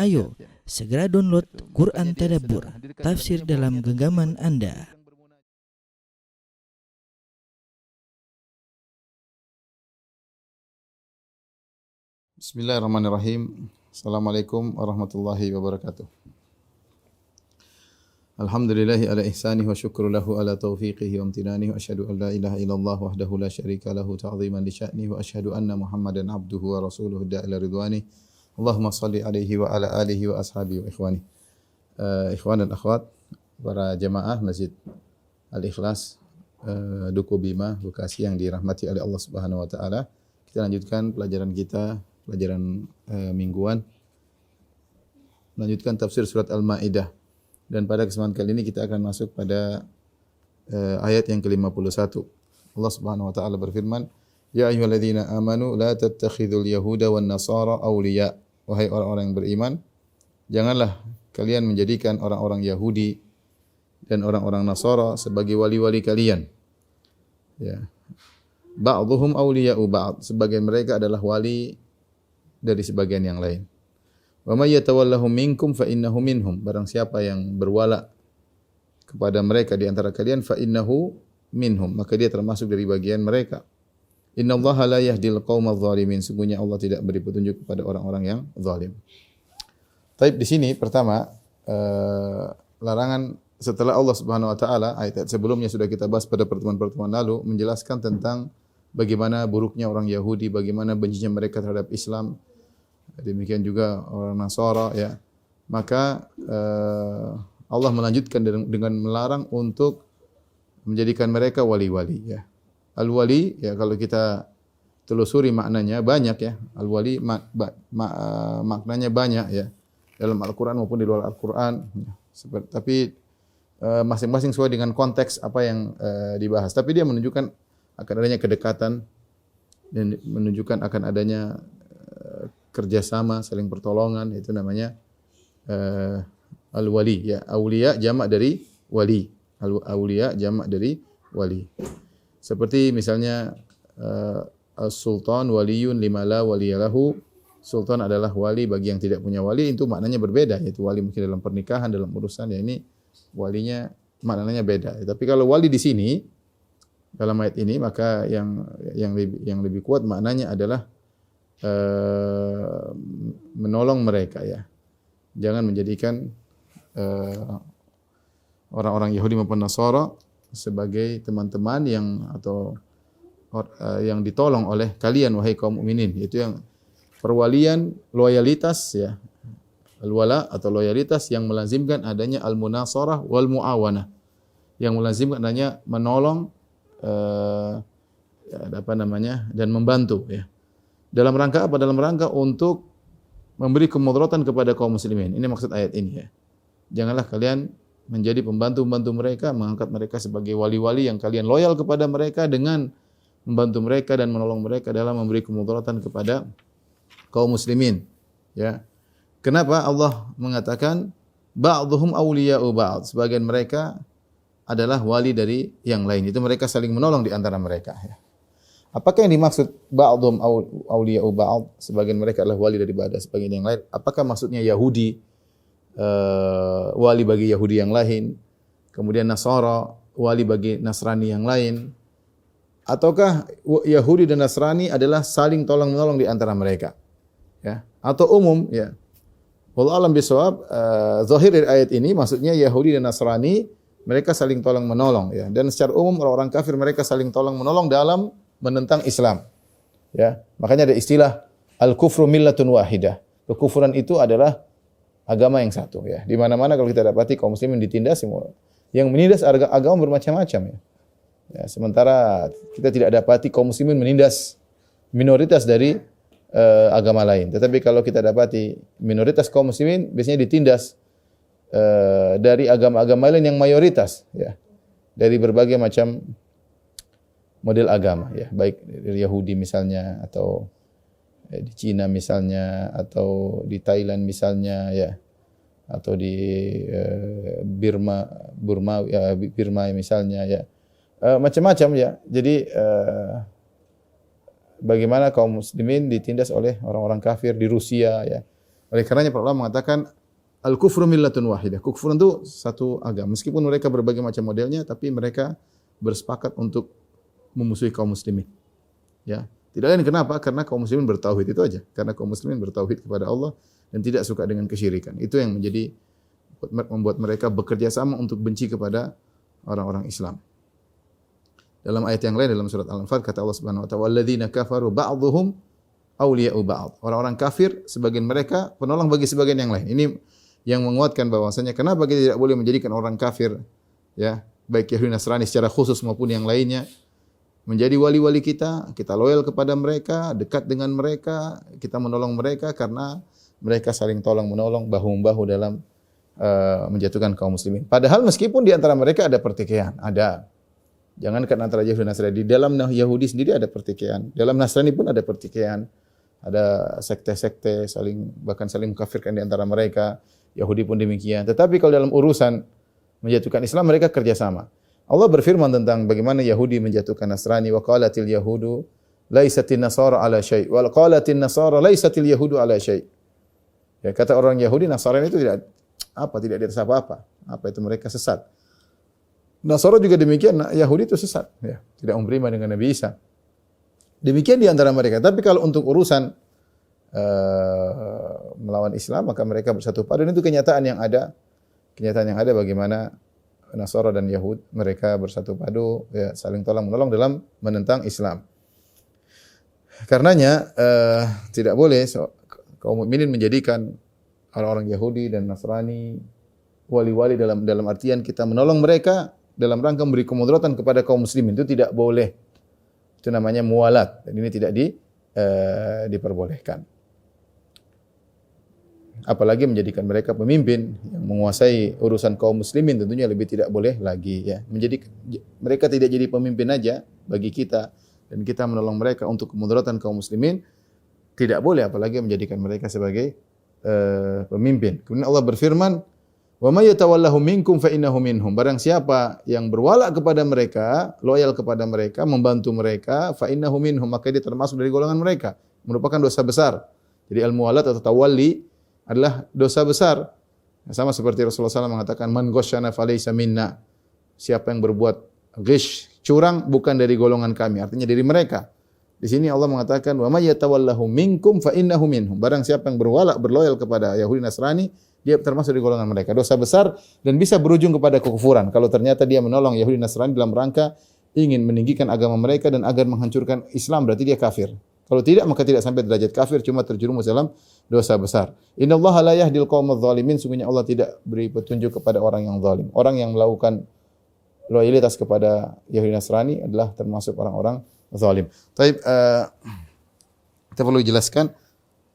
Ayo, segera download Quran Tadabbur, tafsir dalam genggaman Anda. Bismillahirrahmanirrahim. Assalamualaikum warahmatullahi wabarakatuh. Alhamdulillahi ala ihsanihi wa syukru lahu ala taufiqihi wa amtinanihi wa asyhadu an la ilaha illallah wahdahu la syarika lahu ta'ziman li sya'nihi wa asyhadu anna Muhammadan abduhu wa rasuluhu da'ila ridwani. Allahumma salli alaihi wa ala alihi wa ashabihi wa ikhwani. Ikhwan dan akhwat, para jemaah Masjid Al-Ikhlas Duku Bima, Bekasi yang dirahmati oleh Allah Subhanahu wa taala. Kita lanjutkan pelajaran kita, pelajaran mingguan. Lanjutkan tafsir surat Al-Maidah. Dan pada kesempatan kali ini kita akan masuk pada ayat yang ke-51. Allah Subhanahu wa taala berfirman, "Ya ayyuhalladzina amanu la tattakhidul yahuda wan nasara awliya." Wahai orang-orang yang beriman, janganlah kalian menjadikan orang-orang Yahudi dan orang-orang Nasara sebagai wali-wali kalian. Ya. Ba'dhuhum awliya'u ba'd, sebagian mereka adalah wali dari sebagian yang lain. Wa may yatawallahum minkum fa innahu minhum. Barang siapa yang berwala kepada mereka di antara kalian fa innahu minhum, maka dia termasuk dari bagian mereka. Innallaha la yahdil qaumadz zalimin. Sungguhnya Allah tidak beri petunjuk kepada orang-orang yang zalim. Taib di sini pertama larangan setelah Allah Subhanahu wa taala, ayat sebelumnya sudah kita bahas pada pertemuan-pertemuan lalu menjelaskan tentang bagaimana buruknya orang Yahudi, bagaimana bencinya mereka terhadap Islam. Demikian juga orang Nasara, ya. Maka Allah melanjutkan dengan melarang untuk menjadikan mereka wali-wali, ya. Al-wali, ya, kalau kita telusuri maknanya banyak, ya. Al-wali maknanya banyak, ya. Dalam Al-Qur'an maupun di luar Al-Qur'an, ya. Tapi masing-masing sesuai dengan konteks apa yang dibahas. Tapi dia menunjukkan akan adanya kedekatan dan menunjukkan akan adanya kerjasama, saling pertolongan, itu namanya al-wali, ya. Aulia jamak dari wali. Aulia jamak dari wali. Seperti misalnya as-sultan waliyun lima la waliyalahu. Sultan adalah wali bagi yang tidak punya wali, itu maknanya berbeda, yaitu wali mungkin dalam pernikahan, dalam urusan, ya, ini walinya maknanya beda. Tapi kalau wali di sini dalam ayat ini, maka yang lebih kuat maknanya adalah menolong mereka, ya. Jangan menjadikan orang-orang Yahudi maupun Nasara sebagai teman-teman yang ditolong oleh kalian wahai kaum mukminin. Itu yang perwalian loyalitas, ya. Al-wala atau loyalitas yang melazimkan adanya al-munasarah wal muawanah. Yang melazimkan adanya menolong dan membantu, ya. Dalam rangka apa? Dalam rangka untuk memberi kemudaratan kepada kaum muslimin. Ini maksud ayat ini, ya. Janganlah kalian menjadi pembantu-pembantu mereka, mengangkat mereka sebagai wali-wali yang kalian loyal kepada mereka dengan membantu mereka dan menolong mereka dalam memberi kemudaratan kepada kaum muslimin, ya. Kenapa Allah mengatakan ba'dhuhum awliya'u ba'd? Sebagian mereka adalah wali dari yang lain. Itu mereka saling menolong di antara mereka, ya. Apakah yang dimaksud ba'dhum awliya'u ba'd? Sebagian mereka adalah wali daripada sebagian yang lain. Apakah maksudnya Yahudi wali bagi Yahudi yang lain? Kemudian Nasara wali bagi Nasrani yang lain? Ataukah Yahudi dan Nasrani adalah saling tolong-menolong di antara mereka? Ya, atau umum, ya. Wallahu a'lam bishawab, zahir dari ayat ini maksudnya Yahudi dan Nasrani mereka saling tolong menolong, ya. Dan secara umum orang-orang kafir mereka saling tolong menolong dalam menentang Islam, ya. Makanya ada istilah al-kufru millatun wahidah. Kekufuran itu adalah agama yang satu, ya. Di mana-mana kalau kita dapati kaum muslimin ditindas, semua yang menindas agama bermacam-macam, ya. Ya, sementara kita tidak dapati kaum muslimin menindas minoritas dari agama lain. Tetapi kalau kita dapati minoritas kaum muslimin biasanya ditindas dari agama-agama lain yang mayoritas, ya. Dari berbagai macam model agama, ya. Baik dari Yahudi misalnya, atau di Cina misalnya, atau di Thailand misalnya, ya. Atau di Burma misalnya, ya. Macam-macam, ya. Jadi bagaimana kaum muslimin ditindas oleh orang-orang kafir di Rusia, ya. Oleh karenanya para ulama mengatakan al-kufru millatun wahidah. Kufur itu satu agama. Meskipun mereka berbagai macam modelnya, tapi mereka bersepakat untuk memusuhi kaum muslimin. Ya. Tidak lain kenapa? Karena kaum muslimin bertauhid itu aja. Karena kaum muslimin bertauhid kepada Allah dan tidak suka dengan kesyirikan. Itu yang membuat mereka bekerja sama untuk benci kepada orang-orang Islam. Dalam ayat yang lain dalam surat Al-Anfal kata Allah Subhanahu wa taala, "Walladzina kafaru ba'dhuhum awliya'u ba'd." Orang-orang kafir sebagian mereka penolong bagi sebagian yang lain. Ini yang menguatkan bahwasanya kenapa kita tidak boleh menjadikan orang kafir ya, baik Yahudi Nasrani secara khusus maupun yang lainnya menjadi wali-wali kita loyal kepada mereka, dekat dengan mereka, kita menolong mereka karena mereka saling tolong menolong bahu-membahu dalam menjatuhkan kaum muslimin. Padahal meskipun di antara mereka ada pertikaian, ada. Jangankan antara Yahudi dan Nasrani, di dalam Yahudi sendiri ada pertikaian, dalam Nasrani pun ada pertikaian. Ada sekte-sekte bahkan saling mengkafirkan di antara mereka. Yahudi pun demikian. Tetapi kalau dalam urusan menjatuhkan Islam mereka kerjasama. Allah berfirman tentang bagaimana Yahudi menjatuhkan Nasrani, wa qalatil yahudu laisatin nasara ala syai' wa qalatin nasara laisatil yahudu ala syai'. Ya, kata orang Yahudi Nasrani itu tidak di atas apa-apa. Apa itu mereka sesat. Nasara juga demikian, Yahudi itu sesat, ya, tidak beriman dengan Nabi Isa. Demikian di antara mereka. Tapi kalau untuk urusan melawan Islam, maka mereka bersatu padu. Dan itu kenyataan yang ada. Kenyataan yang ada bagaimana Nasara dan Yahud mereka bersatu padu, ya, saling tolong menolong dalam menentang Islam. Karenanya tidak boleh kaum mukminin menjadikan orang-orang Yahudi dan Nasrani wali-wali dalam artian kita menolong mereka dalam rangka memberi kemudaratan kepada kaum muslimin. Itu tidak boleh. Itu namanya mualat. Dan ini tidak diperbolehkan. Apalagi menjadikan mereka pemimpin yang menguasai urusan kaum muslimin, tentunya lebih tidak boleh lagi, ya. Mereka tidak jadi pemimpin aja bagi kita dan kita menolong mereka untuk kemudaratan kaum muslimin, tidak boleh apalagi menjadikan mereka sebagai pemimpin. Kemudian Allah berfirman, "Wa may yatawallahu minkum fa innahu minhum." Barang siapa yang berwala kepada mereka, loyal kepada mereka, membantu mereka, fa innahu minhum, maka dia termasuk dari golongan mereka. Merupakan dosa besar. Jadi al-muwalat atau tawalli adalah dosa besar. Sama seperti Rasulullah SAW mengatakan, "Man ghasyana falaysa minna." Siapa yang berbuat ghish, curang, bukan dari golongan kami, artinya dari mereka. Di sini Allah mengatakan, "Wa may yatawallahu minkum fa innahu minhum." Barang siapa yang berloyal kepada Yahudi Nasrani, dia termasuk di golongan mereka. Dosa besar dan bisa berujung kepada kekufuran. Kalau ternyata dia menolong Yahudi Nasrani dalam rangka ingin meninggikan agama mereka dan agar menghancurkan Islam, berarti dia kafir. Kalau tidak, maka tidak sampai derajat kafir, cuma terjerumus dalam dosa besar. Innallaha la yahdil qaumadz zalimin. Sungguhnya Allah tidak beri petunjuk kepada orang yang zalim. Orang yang melakukan loyalitas kepada Yahudi Nasrani adalah termasuk orang-orang zalim. Baik, kita perlu jelaskan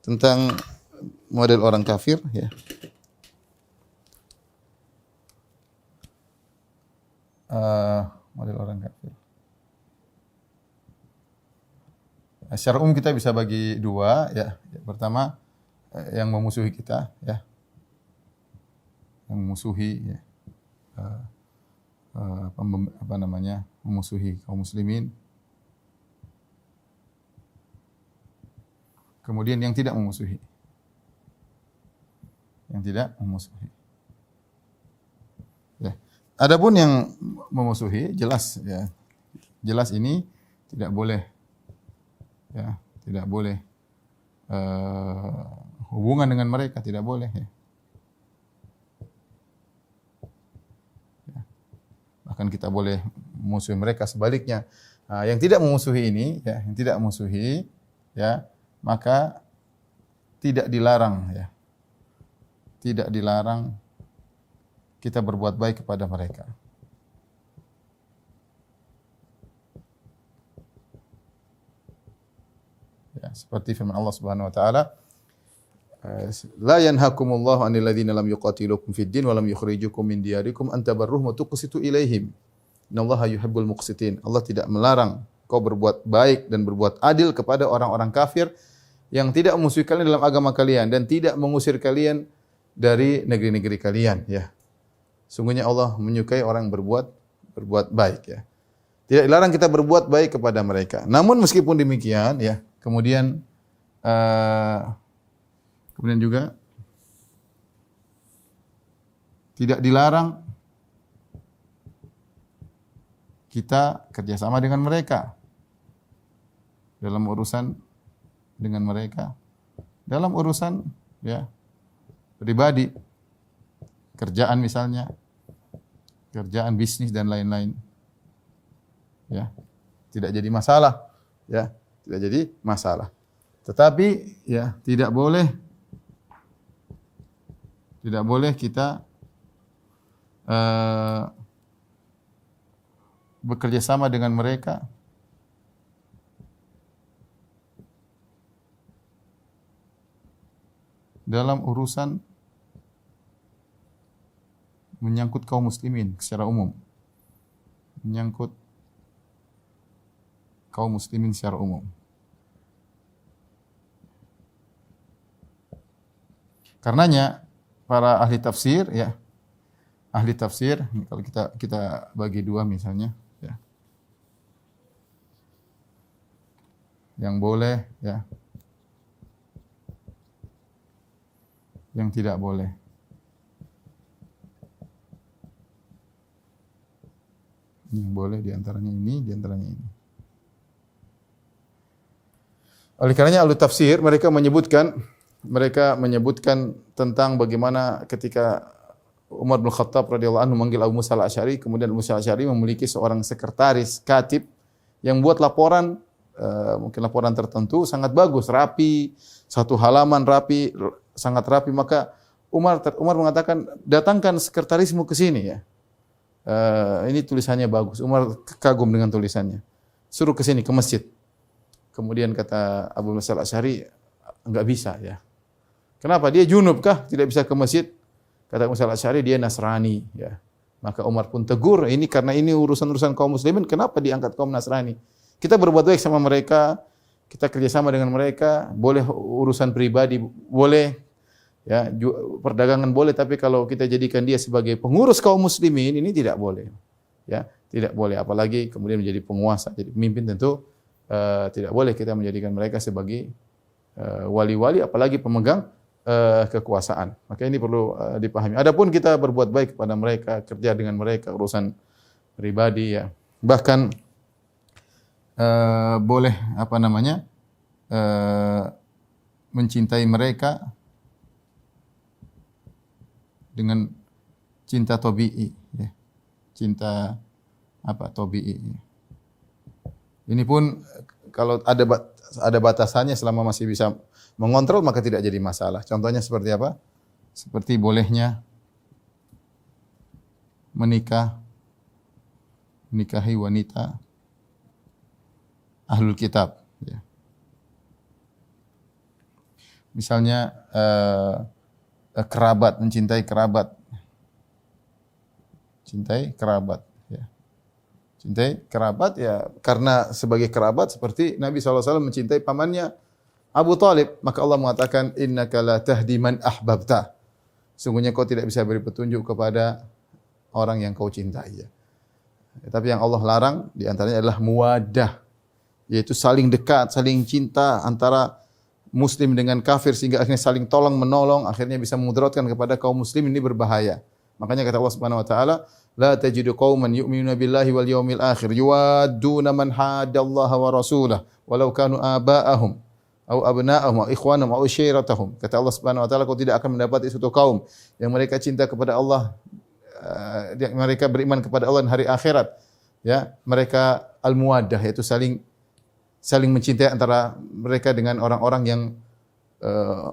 tentang model orang kafir, ya. Model orang kafir. Secara umum kita bisa bagi dua, ya. Yang pertama yang memusuhi kita, ya. Yang memusuhi, ya. Memusuhi kaum muslimin. Kemudian yang tidak memusuhi. Yang tidak memusuhi. Ya. Adapun yang memusuhi jelas, ya. Jelas ini tidak boleh, ya, tidak boleh hubungan dengan mereka, tidak boleh, ya. Ya. Bahkan kita boleh memusuhi mereka sebaliknya. Nah, yang tidak memusuhi ini, ya, yang tidak memusuhi, ya, maka tidak dilarang, ya. Tidak dilarang kita berbuat baik kepada mereka. Ya, seperti firman Allah Subhanahu wa taala, la yanhakumullahu 'anil ladzina lam yuqatilukum fid din wa lam yukhrijukum min diyarikum an tabarruhum wa tuqsitu ilaihim. Innallaha yuhibbul muqsitin. Allah tidak melarang kau berbuat baik dan berbuat adil kepada orang-orang kafir yang tidak memusuhi kalian dalam agama kalian dan tidak mengusir kalian dari negeri-negeri kalian, ya. Sungguhnya Allah menyukai orang yang berbuat baik, ya. Tidak dilarang kita berbuat baik kepada mereka. Namun meskipun demikian, ya, kemudian juga tidak dilarang kita kerjasama dengan mereka dalam urusan dengan mereka, dalam urusan ya pribadi, kerjaan misalnya, kerjaan bisnis dan lain-lain. Ya, tidak jadi masalah, ya, tidak jadi masalah. Tetapi ya tidak boleh kita bekerja sama dengan mereka dalam urusan menyangkut kaum muslimin secara umum. Menyangkut kaum muslimin secara umum. Karenanya para ahli tafsir ya, ahli tafsir kalau kita bagi dua misalnya ya. Yang boleh ya. Yang tidak boleh. Yang boleh diantaranya ini, diantaranya ini. Oleh karenanya ahli tafsir mereka menyebutkan tentang bagaimana ketika Umar bin Khattab radhiyallahu anhu memanggil Abu Musa al-Asy'ari, kemudian Abu Musa al-Asy'ari memiliki seorang sekretaris, katib yang buat laporan, mungkin laporan tertentu sangat bagus, rapi, satu halaman rapi, sangat rapi, maka Umar mengatakan, datangkan sekretarismu ke sini ya. Ini tulisannya bagus. Umar kagum dengan tulisannya. Suruh ke sini ke masjid. Kemudian kata Abu Musa al-Asy'ari, enggak bisa ya. Kenapa? Dia junub kah? Tidak bisa ke masjid? Kata Abu Musa al-Asy'ari, dia Nasrani ya. Maka Umar pun tegur, ini karena ini urusan-urusan kaum muslimin, kenapa diangkat kaum Nasrani? Kita berbuat baik sama mereka, kita kerjasama dengan mereka, boleh urusan pribadi, boleh ya, perdagangan boleh, tapi kalau kita jadikan dia sebagai pengurus kaum muslimin, ini tidak boleh. Ya, tidak boleh, apalagi kemudian menjadi penguasa, jadi pemimpin tentu tidak boleh kita menjadikan mereka sebagai wali-wali, apalagi pemegang kekuasaan. Maka ini perlu dipahami. Adapun kita berbuat baik kepada mereka, kerja dengan mereka, urusan pribadi ya. Bahkan boleh mencintai mereka dengan cinta tabi'i ya. Cinta tabi'i. Ya. Ini pun kalau ada batasannya, selama masih bisa mengontrol maka tidak jadi masalah. Contohnya seperti apa? Seperti bolehnya menikahi wanita ahlul kitab ya. Misalnya kerabat, mencintai kerabat. Cintai kerabat ya. Cintai kerabat ya, karena sebagai kerabat seperti Nabi SAW mencintai pamannya Abu Talib, maka Allah mengatakan innaka la tahdi man ahbabta. Sungguhnya kau tidak bisa beri petunjuk kepada orang yang kau cintai ya. Tapi yang Allah larang di antaranya adalah muwaddah, yaitu saling dekat, saling cinta antara muslim dengan kafir sehingga akhirnya saling tolong menolong, akhirnya bisa memudaratkan kepada kaum muslim, ini berbahaya. Makanya kata Allah Subhanahu wa taala, la tajidu qauman yu'minuna billahi wal yawmil akhir yuwadduna man haddallaha wa rasulahu walau kanu aba'ahum aw abna'ahum aw ikhwanahum aw ashairatahum. Kata Allah Subhanahu wa taala, kau tidak akan mendapati suatu kaum yang mereka cinta kepada Allah, mereka beriman kepada Allah dan hari akhirat. Ya, mereka al-muwaddah, yaitu saling mencintai antara mereka dengan orang-orang yang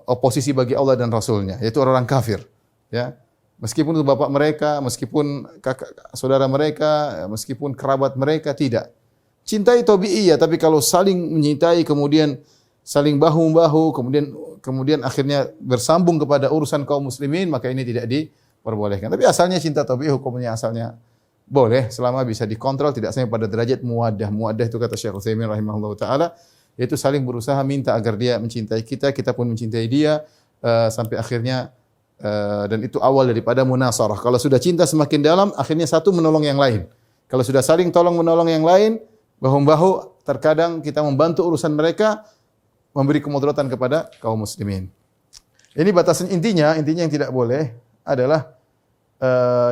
oposisi bagi Allah dan Rasulnya, yaitu orang-orang kafir. Ya, meskipun itu bapak mereka, meskipun kakak saudara mereka, meskipun kerabat mereka, tidak. Cintai tabi'iyah, tapi kalau saling mencintai kemudian saling bahu-membahu, kemudian akhirnya bersambung kepada urusan kaum muslimin, maka ini tidak diperbolehkan. Tapi asalnya cinta tabi'iyah, hukumnya asalnya boleh selama bisa dikontrol, tidak sampai pada derajat muwaddah. Muwaddah itu kata Syekh Utsaimin rahimahullahu taala, yaitu saling berusaha minta agar dia mencintai kita, kita pun mencintai dia, sampai akhirnya dan itu awal daripada munasarah. Kalau sudah cinta semakin dalam, akhirnya satu menolong yang lain. Kalau sudah saling tolong menolong yang lain, bahu-membahu, terkadang kita membantu urusan mereka, memberi kemudaratan kepada kaum muslimin. Ini batasan intinya yang tidak boleh adalah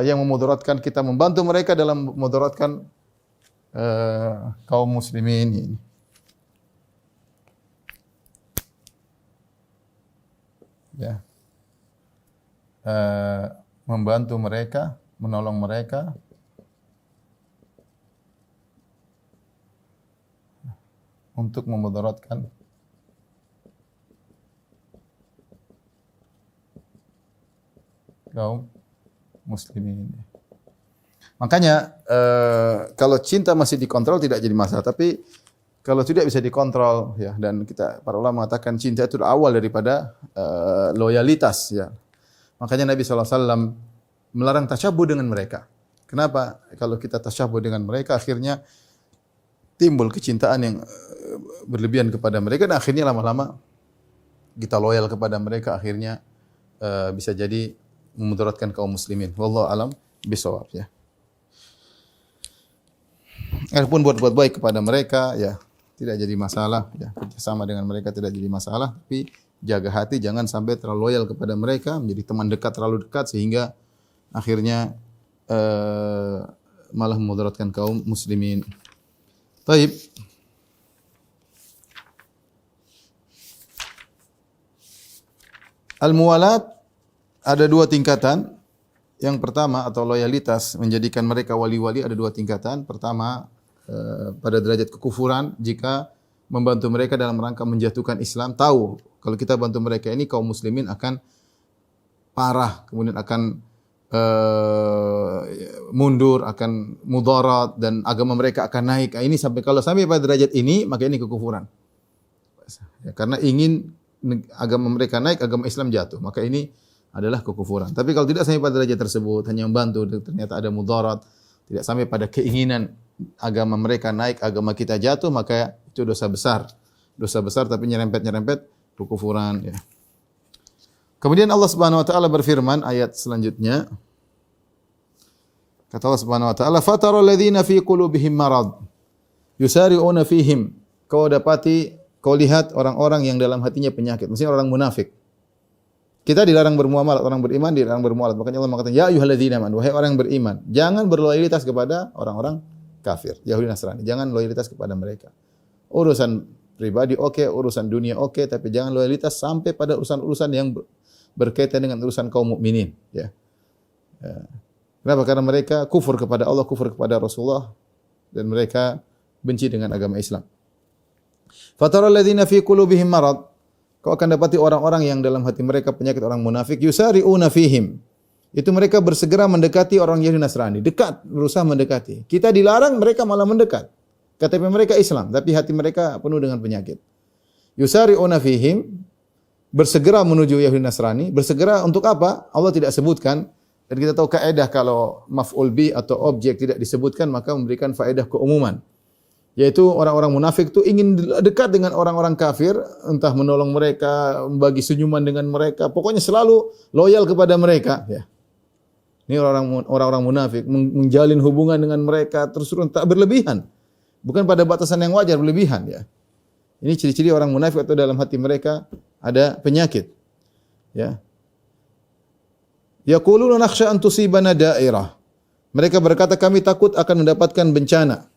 yang memudaratkan, kita membantu mereka dalam memudaratkan kaum muslimin ini. Ya. Membantu mereka, menolong mereka untuk memudaratkan kaum muslimin. Makanya kalau cinta masih dikontrol tidak jadi masalah, tapi kalau tidak bisa dikontrol ya, dan kita para ulama mengatakan cinta itu awal daripada loyalitas ya. Makanya Nabi SAW melarang tasyabuh dengan mereka. Kenapa? Kalau kita tasyabuh dengan mereka akhirnya timbul kecintaan yang berlebihan kepada mereka, dan akhirnya lama-lama kita loyal kepada mereka, akhirnya bisa jadi memudaratkan kaum muslimin. Wallahu alam bisawab ya. Adapun buat baik kepada mereka ya tidak jadi masalah ya, kerjasama dengan mereka tidak jadi masalah, tapi jaga hati jangan sampai terlalu loyal kepada mereka, menjadi teman dekat terlalu dekat sehingga akhirnya malah memudaratkan kaum muslimin. Baik. Al-muwalat ada dua tingkatan. Yang pertama atau loyalitas menjadikan mereka wali-wali ada dua tingkatan. Pertama pada derajat kekufuran, jika membantu mereka dalam rangka menjatuhkan Islam, tahu kalau kita bantu mereka ini kaum muslimin akan parah, kemudian akan mundur, akan mudarat dan agama mereka akan naik. Ini kalau sampai pada derajat ini maka ini kekufuran. Ya, karena ingin agama mereka naik, agama Islam jatuh, maka ini adalah kekufuran. Tapi kalau tidak sampai pada derajat tersebut, hanya membantu, ternyata ada mudarat, tidak sampai pada keinginan agama mereka naik, agama kita jatuh, maka itu dosa besar. Dosa besar tapi nyerempet-nyerempet kekufuran ya. Kemudian Allah Subhanahu wa taala berfirman ayat selanjutnya. Kata Allah Subhanahu wa taala, "Fatara alladziina fi qulubihim marad yusari'una fihim." Kau lihat orang-orang yang dalam hatinya penyakit, maksudnya orang munafik. Kita dilarang bermuamalah, orang beriman dilarang bermuamalah. Makanya Allah mengatakan, "Ya ayyuhalladzina amanu," wahai orang yang beriman, jangan berloyalitas kepada orang-orang kafir, Yahudi Nasrani. Jangan loyalitas kepada mereka. Urusan pribadi oke, urusan dunia oke, tapi jangan loyalitas sampai pada urusan-urusan yang berkaitan dengan urusan kaum mukminin, ya. Kenapa? Karena mereka kufur kepada Allah, kufur kepada Rasulullah, dan mereka benci dengan agama Islam. Fatara alladzina fi qulubihim marad. Kau akan dapati orang-orang yang dalam hati mereka penyakit, orang munafik, yusari'una fihim. Itu mereka bersegera mendekati orang Yahudi Nasrani, dekat, berusaha mendekati. Kita dilarang, mereka malah mendekat. KTP mereka Islam, tapi hati mereka penuh dengan penyakit. Yusari'una fihim, bersegera menuju Yahudi Nasrani. Bersegera untuk apa? Allah tidak sebutkan. Dan kita tahu kaidah kalau maf'ul bi atau objek tidak disebutkan maka memberikan faedah keumuman. Yaitu orang-orang munafik itu ingin dekat dengan orang-orang kafir, entah menolong mereka, membagi senyuman dengan mereka, pokoknya selalu loyal kepada mereka. Ya. Ini orang-orang munafik menjalin hubungan dengan mereka terus-terusan, tak berlebihan, bukan pada batasan yang wajar, berlebihan. Ya. Ini ciri-ciri orang munafik atau dalam hati mereka ada penyakit. Ya. Yaquluna nakhsha an tusibana dairah. Mereka berkata kami takut akan mendapatkan bencana.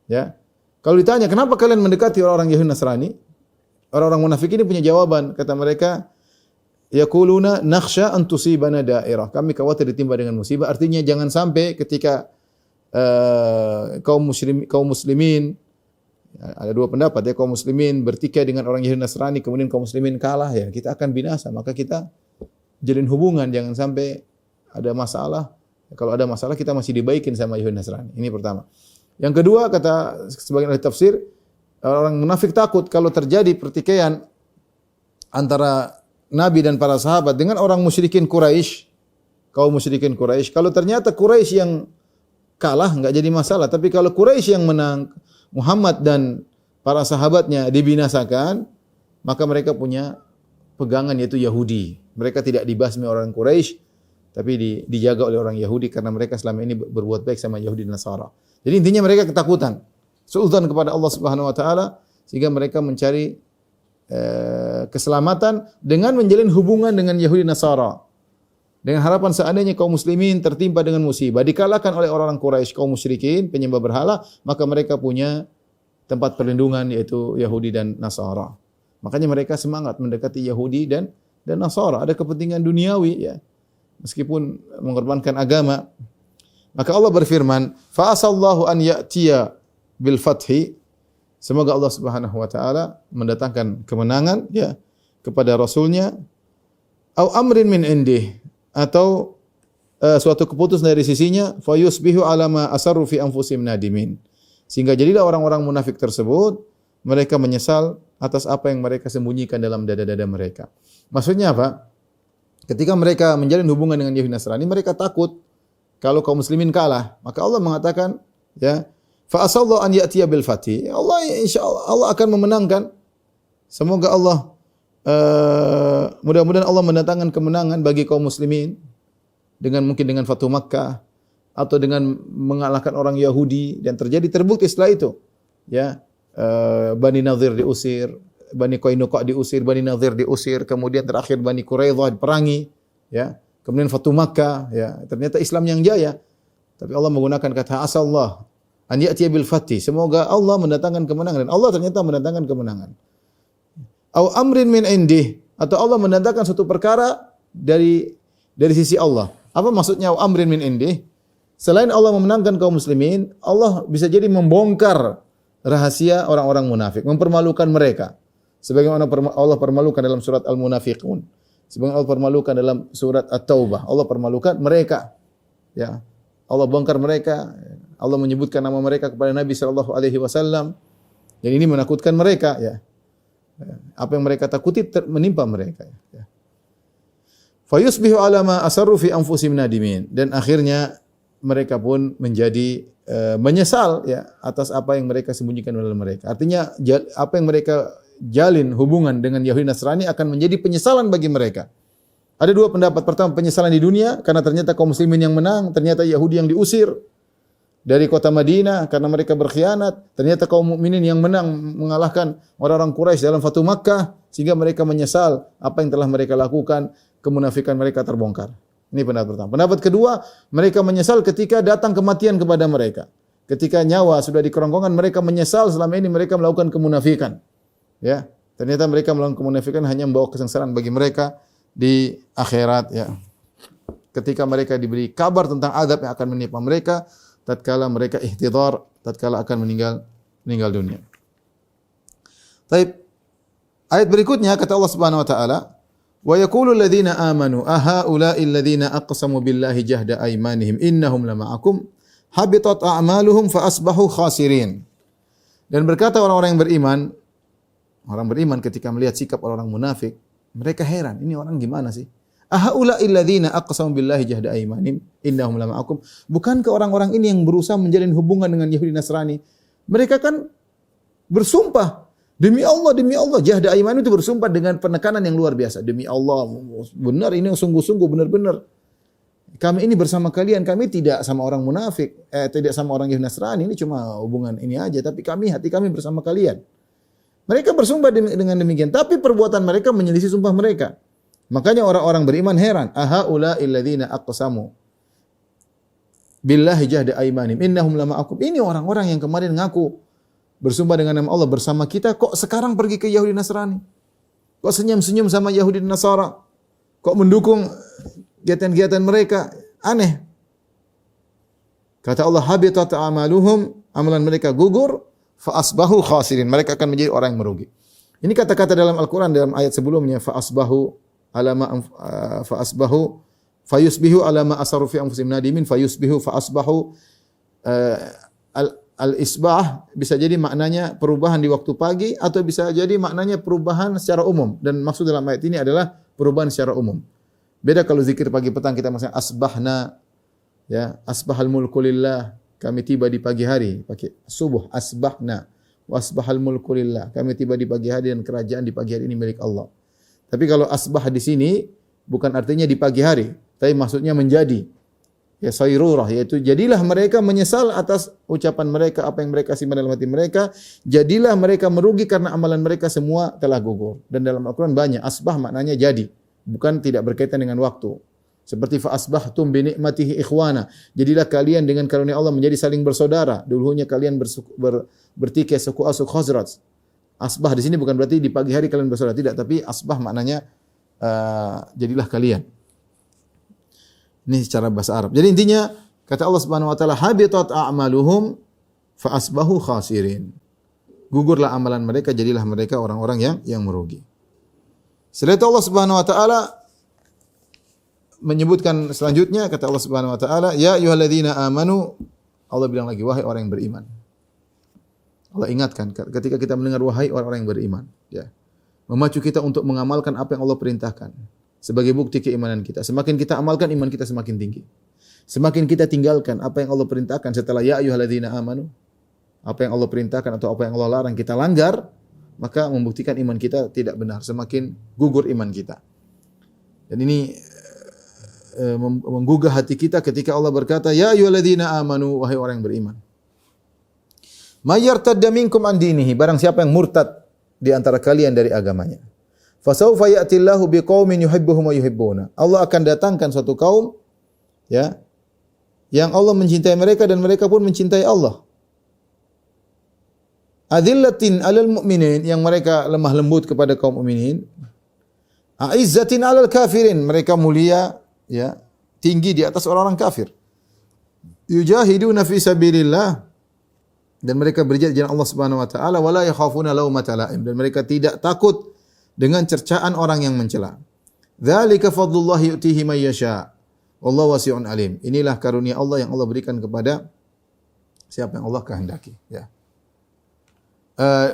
Ya. Kalau ditanya, kenapa kalian mendekati orang-orang Yahudi Nasrani? Orang-orang munafik ini punya jawaban. Kata mereka, yaquluna nakhsha an tusibana dairah. Kami khawatir ditimpa dengan musibah. Artinya jangan sampai ketika kaum muslimin, ada dua pendapat ya, kaum muslimin bertikai dengan orang Yahudi Nasrani, kemudian kaum muslimin kalah, ya kita akan binasa. Maka kita jalin hubungan, jangan sampai ada masalah. Kalau ada masalah kita masih dibaikin sama Yahudi Nasrani. Ini pertama. Yang kedua, kata sebagian ahli tafsir, orang munafik takut kalau terjadi pertikaian antara Nabi dan para sahabat dengan orang musyrikin Quraisy, kaum musyrikin Quraisy. Kalau ternyata Quraisy yang kalah enggak jadi masalah, tapi kalau Quraisy yang menang, Muhammad dan para sahabatnya dibinasakan, maka mereka punya pegangan yaitu Yahudi. Mereka tidak dibasmi orang Quraisy, tapi dijaga oleh orang Yahudi karena mereka selama ini berbuat baik sama Yahudi dan Nasara. Jadi intinya mereka ketakutan, suudzon kepada Allah Subhanahu wa taala, sehingga mereka mencari keselamatan dengan menjalin hubungan dengan Yahudi Nasara. dengan harapan seandainya kaum muslimin tertimpa dengan musibah, dikalahkan oleh orang-orang Quraisy, kaum musyrikin, penyembah berhala, maka mereka punya tempat perlindungan yaitu Yahudi dan Nasara. Makanya mereka semangat mendekati Yahudi dan Nasara. Ada kepentingan duniawi ya. Meskipun mengorbankan agama. Maka Allah berfirman, fa asallahu an ya'tiya bil fathi. Semoga Allah Subhanahu wa taala mendatangkan kemenangan ya kepada rasulnya, au amrin min indih, atau suatu keputusan dari sisinya, fayusbihu ala ma asarru fi anfusihim nadimin. Sehingga jadilah orang-orang munafik tersebut mereka menyesal atas apa yang mereka sembunyikan dalam dada-dada mereka. Maksudnya apa? Ketika mereka menjalin hubungan dengan Yahudi Nasrani, mereka takut kalau kaum muslimin kalah. Maka Allah mengatakan, ya, fa asallahu an ya'tiya bil fathi. Allah insyaallah Allah akan memenangkan. Semoga Allah mudah-mudahan Allah mendatangkan kemenangan bagi kaum muslimin mungkin dengan Fatu Makkah atau dengan mengalahkan orang Yahudi, dan terbukti setelah itu ya, Bani Nadir diusir, Bani Qainuqa diusir, Bani Nadir diusir, kemudian terakhir Bani Quraidah diperangi ya, kemudian Fatu Makkah ya, ternyata Islam yang jaya. Tapi Allah menggunakan kata asallah an ya'tiya bil fathi, semoga Allah mendatangkan kemenangan, dan Allah ternyata mendatangkan kemenangan. Au amrin min indih, atau Allah mendatangkan suatu perkara dari sisi Allah. Apa maksudnya au amrin min indih? Selain Allah memenangkan kaum muslimin, Allah bisa jadi membongkar rahasia orang-orang munafik, mempermalukan mereka. Sebagaimana Allah permalukan dalam surat Al-Munafiqun. Sebagaimana Allah permalukan dalam surat At-Taubah. Allah permalukan mereka. Ya. Allah bongkar mereka. Allah menyebutkan nama mereka kepada Nabi sallallahu alaihi wasallam. Dan ini menakutkan mereka ya. Apa yang mereka takuti menimpa mereka ya. Fayusbihu ala ma asarru fi anfusihim nadimin, dan akhirnya mereka pun menjadi menyesal ya atas apa yang mereka sembunyikan dalam mereka. Artinya apa yang mereka jalin hubungan dengan Yahudi Nasrani akan menjadi penyesalan bagi mereka. Ada dua pendapat. Pertama, penyesalan di dunia karena ternyata kaum muslimin yang menang, ternyata Yahudi yang diusir dari kota Madinah karena mereka berkhianat. Ternyata kaum mukminin yang menang mengalahkan orang-orang Quraisy dalam Fatu Makkah, sehingga mereka menyesal apa yang telah mereka lakukan, kemunafikan mereka terbongkar. Ini pendapat pertama. Pendapat kedua, mereka menyesal ketika datang kematian kepada mereka. Ketika nyawa sudah di kerongkongan, mereka menyesal selama ini mereka melakukan kemunafikan. Ya, ternyata mereka melakukan kemunafikan hanya membawa kesengsaraan bagi mereka di akhirat ya. Ketika mereka diberi kabar tentang azab yang akan menimpa mereka, tatkala mereka ihtidhar, tatkala akan meninggal dunia. Baik. Ayat berikutnya kata Allah Subhanahu wa taala, wa yaqulu alladziina aamanu ahaula'i alladziina aqsamu billahi jahda aymanihim innahum lama'akum habitat a'maluhum fa asbahu khasirin. Dan berkata orang-orang yang beriman, orang beriman ketika melihat sikap orang-orang munafik, mereka heran, ini orang gimana sih? Ahaula'i alladziina aqsamu billahi jahda aymanihim innahum lama'akum. Bukankah orang-orang ini yang berusaha menjalin hubungan dengan Yahudi Nasrani? Mereka kan bersumpah, demi Allah, jahda ayman itu bersumpah dengan penekanan yang luar biasa. Demi Allah, benar ini sungguh-sungguh, benar-benar. Kami ini bersama kalian, kami tidak sama orang munafik, tidak sama orang Yahudi Nasrani, ini cuma hubungan ini aja, tapi hati kami bersama kalian. Mereka bersumpah dengan demikian, tapi perbuatan mereka menyelisih sumpah mereka. Makanya orang-orang beriman heran, ahaula'i alladziina aqsamu billahi jahda aymanihim innahum lama'akum. Ini orang-orang yang kemarin ngaku bersumpah dengan nama Allah bersama kita, kok sekarang pergi ke Yahudi Nasrani? Kok senyum-senyum sama Yahudi dan Nasara? Kok mendukung kegiatan-kegiatan mereka? Aneh. Kata Allah, habitat a'maluhum, amalan mereka gugur, fa asbahu khasirin. Mereka akan menjadi orang yang merugi. Ini kata-kata dalam Al-Qur'an dalam ayat sebelumnya, fa asbahu fayusbihu ala ma asaru fi anfusihim nadimin fayusbihu fa asbahu. Al-isbah bisa jadi maknanya perubahan di waktu pagi, atau bisa jadi maknanya perubahan secara umum, dan maksud dalam ayat ini adalah perubahan secara umum. Beda kalau zikir pagi petang kita misalnya asbahna ya, asbahal mulku lillah, kami tiba di pagi hari, pakai subuh asbahna, wa asbahal mulku lillah, kami tiba di pagi hari dan kerajaan di pagi hari ini milik Allah. Tapi kalau asbah di sini bukan artinya di pagi hari, tapi maksudnya menjadi. Ya sayrurah, yaitu jadilah mereka menyesal atas ucapan mereka, apa yang mereka simpan dalam hati mereka. Jadilah mereka merugi karena amalan mereka semua telah gugur. Dan dalam Al-Quran banyak asbah maknanya jadi, bukan tidak berkaitan dengan waktu. Seperti fa asbahtum bi ni'matihi ikhwana. Jadilah kalian dengan karunia Allah menjadi saling bersaudara. Dulunya kalian bertikai suku Aus suku Khazraj. Asbah di sini bukan berarti di pagi hari kalian bersaudara, tidak, tapi asbah maknanya jadilah kalian. Ini secara bahasa Arab. Jadi intinya kata Allah Subhanahu wa taala habitat a'maluhum fa asbahu khasirin. Gugurlah amalan mereka, jadilah mereka orang-orang yang merugi. Setelah itu Allah Subhanahu wa taala menyebutkan selanjutnya, kata Allah Subhanahu wa taala, ya ayyuhalladzina amanu, Allah bilang lagi, wahai orang yang beriman. Allah ingatkan ketika kita mendengar wahai orang-orang yang beriman, ya. Memacu kita untuk mengamalkan apa yang Allah perintahkan sebagai bukti keimanan kita. Semakin kita amalkan, iman kita semakin tinggi. Semakin kita tinggalkan apa yang Allah perintahkan setelah ya ayyuhalladzina amanu, apa yang Allah perintahkan atau apa yang Allah larang kita langgar, maka membuktikan iman kita tidak benar, semakin gugur iman kita. Dan ini menggugah hati kita ketika Allah berkata, ya ayyuhalladzina amanu, wahai orang yang beriman. May yartadda minkum an dinihi, barang siapa yang murtad di antara kalian dari agamanya. Fasawfa ya'tillahu biqaumin yuhibbuhum wa yuhibbuna. Allah akan datangkan suatu kaum, ya, yang Allah mencintai mereka dan mereka pun mencintai Allah. Adillatin 'alal mu'minin, yang mereka lemah lembut kepada kaum mukminin. Aizzatin 'alal kafirin, mereka mulia, ya, tinggi di atas orang-orang kafir. Yujahiduna fi sabilillah, dan mereka berjihad di jalan Allah Subhanahu wa taala, wala yakhafuna laumata laim, dan mereka tidak takut dengan cercaan orang yang mencela. Dzalika fadlullahi yu'tihi may yasha. Wallahu wasi'un alim. Inilah karunia Allah yang Allah berikan kepada siapa yang Allah kehendaki, ya.